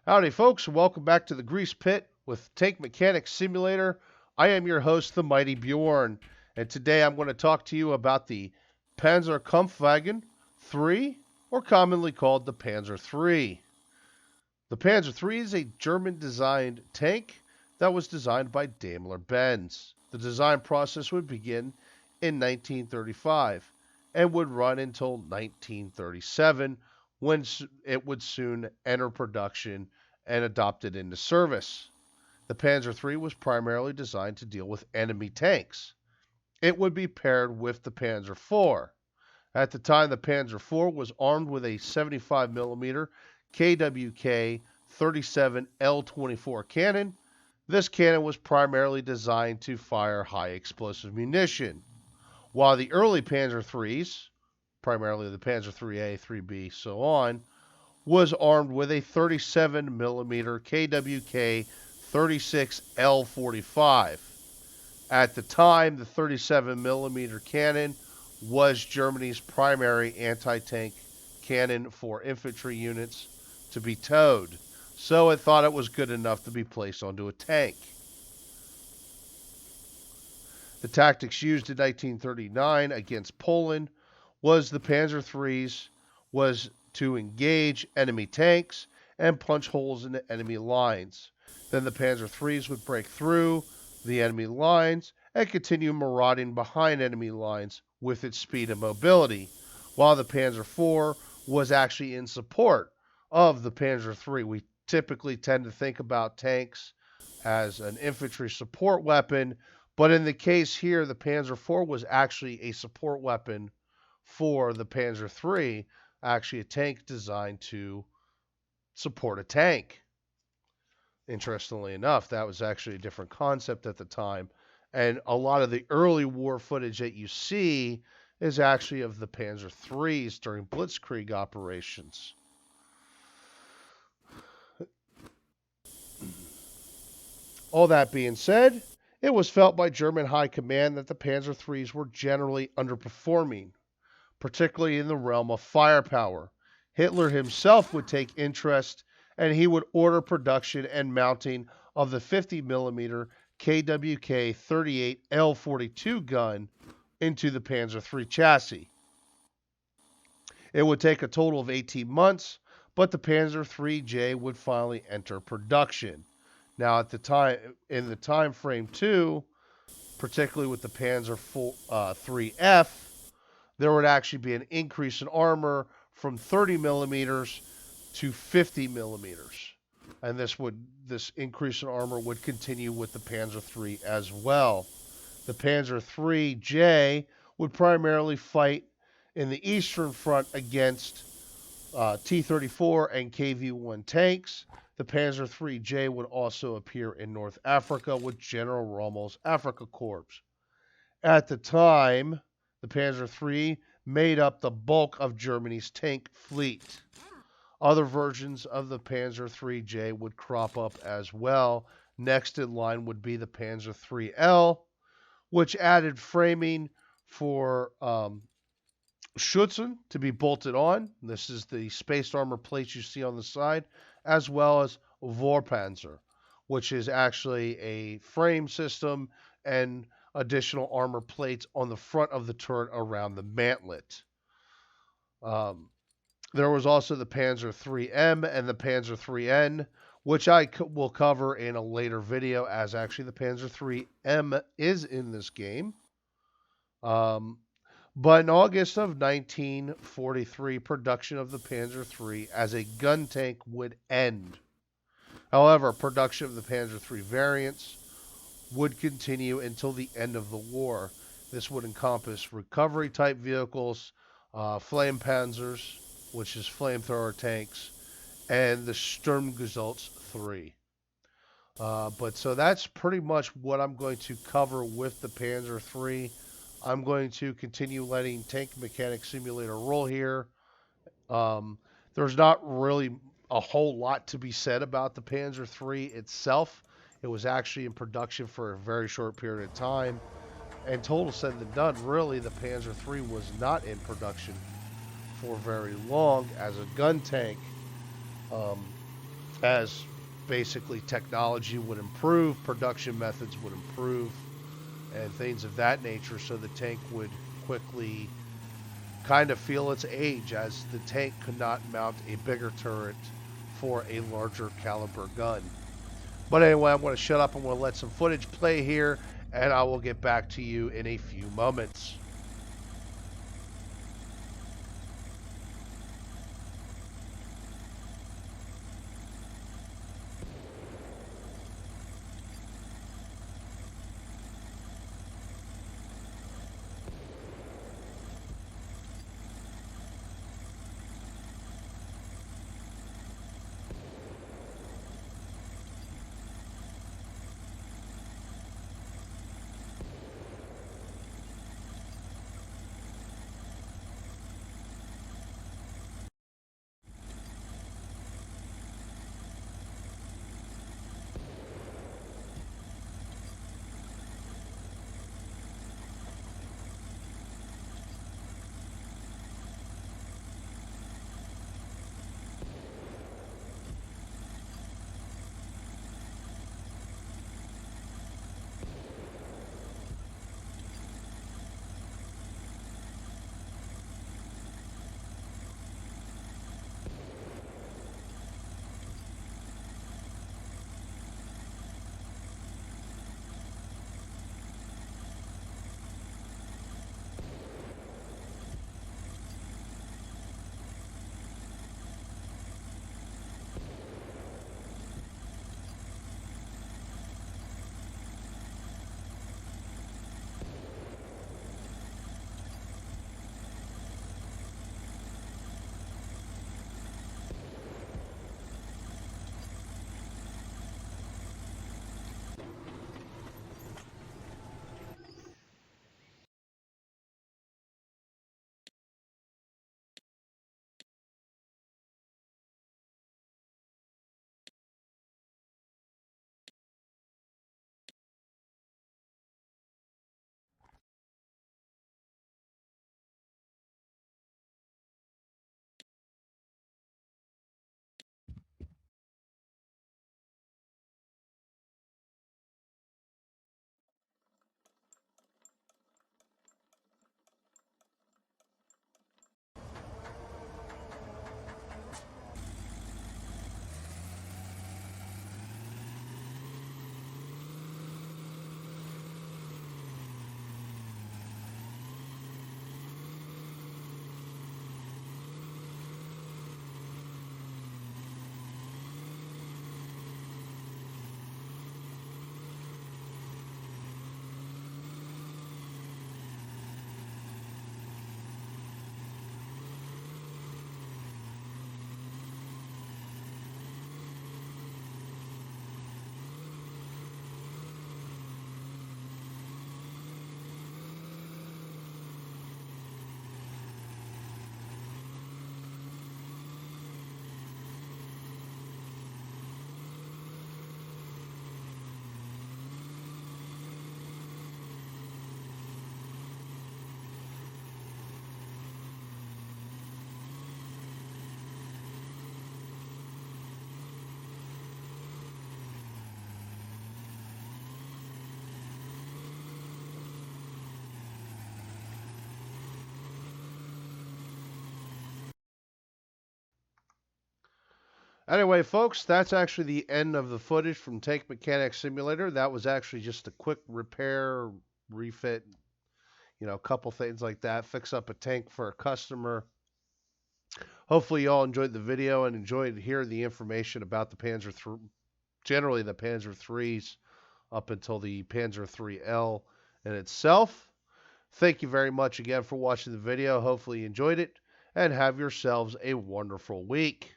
Howdy, folks. Welcome back to the Grease Pit with Tank Mechanics Simulator. I am your host, the Mighty Bjorn, and today I'm going to talk to you about the Panzer Kampfwagen 3, or commonly called the Panzer III. The Panzer III is a German-designed tank that was designed by Daimler-Benz. The design process would begin in 1935 and would run until 1937, when it would soon enter production and adopted into service. The Panzer III was primarily designed to deal with enemy tanks. It would be paired with the Panzer IV. At the time, the Panzer IV was armed with a 75mm KWK 37L24 cannon. This cannon was primarily designed to fire high explosive munition, while the early Panzer IIIs, primarily the Panzer IIIA, 3B, so on, was armed with a 37mm KWK 36L45. At the time, the 37mm cannon was Germany's primary anti-tank cannon for infantry units to be towed, so it thought it was good enough to be placed onto a tank. The tactics used in 1939 against Poland was the Panzer III's was to engage enemy tanks and punch holes in the enemy lines. Then the Panzer III's would break through the enemy lines and continue marauding behind enemy lines with its speed and mobility, while the Panzer IV was actually in support of the Panzer III. We typically tend to think about tanks as an infantry support weapon, but in the case here, the Panzer IV was actually a support weapon for the Panzer III, actually a tank designed to support a tank. Interestingly enough, that was actually a different concept at the time, and a lot of the early war footage that you see is actually of the Panzer IIIs during Blitzkrieg operations. All that being said, it was felt by German high command that the Panzer IIIs were generally underperforming, particularly in the realm of firepower. Hitler himself would take interest, and he would order production and mounting of the 50mm KWK 38L42 gun into the Panzer III chassis. It would take a total of 18 months, but the Panzer IIIJ would finally enter production. Now, at the time, in the time frame too, particularly with the Panzer IIIF, there would actually be an increase in armor from 30mm to 50mm, and this increase in armor would continue with the Panzer III as well. The Panzer IIIJ would primarily fight in the Eastern Front against T-34 and KV-1 tanks. The Panzer IIIJ would also appear in North Africa with General Rommel's Afrika Korps. At the time, the Panzer III made up the bulk of Germany's tank fleet. Other versions of the Panzer IIIJ would crop up as well. Next in line would be the Panzer IIIL, which added framing for Schützen to be bolted on. This is the spaced armor plates you see on the side, as well as Vorpanzer, which is actually a frame system and additional armor plates on the front of the turret around the mantlet. There was also the Panzer IIIM and the Panzer IIIN, which I will cover in a later video, as actually the Panzer IIIM is in this game. But in August of 1943, production of the Panzer III as a gun tank would end. However, production of the Panzer III variants would continue until the end of the war. This would encompass recovery-type vehicles, flame panzers, which is flamethrower tanks, and the Sturmgeschütz 3. But so that's pretty much what I'm going to cover with the Panzer III. I'm going to continue letting Tank Mechanic Simulator roll here. There's not really a whole lot to be said about the Panzer III itself. It was actually in production for a very short period of time. And total said and done, really, the Panzer III was not in production for very long as a gun tank. as basically technology would improve, production methods would improve, and things of that nature, so the tank would quickly kind of feel its age, as the tank could not mount a bigger turret for a larger caliber gun. But anyway, I'm going to shut up and we'll let some footage play here, and I will get back to you in a few moments. Anyway, folks, that's actually the end of the footage from Tank Mechanic Simulator. That was actually just a quick repair, refit, a couple things like that, fix up a tank for a customer. Hopefully, you all enjoyed the video and enjoyed hearing the information about the Panzer III, generally the Panzer IIIs, up until the Panzer IIIL in itself. Thank you very much again for watching the video. Hopefully, you enjoyed it, and have yourselves a wonderful week.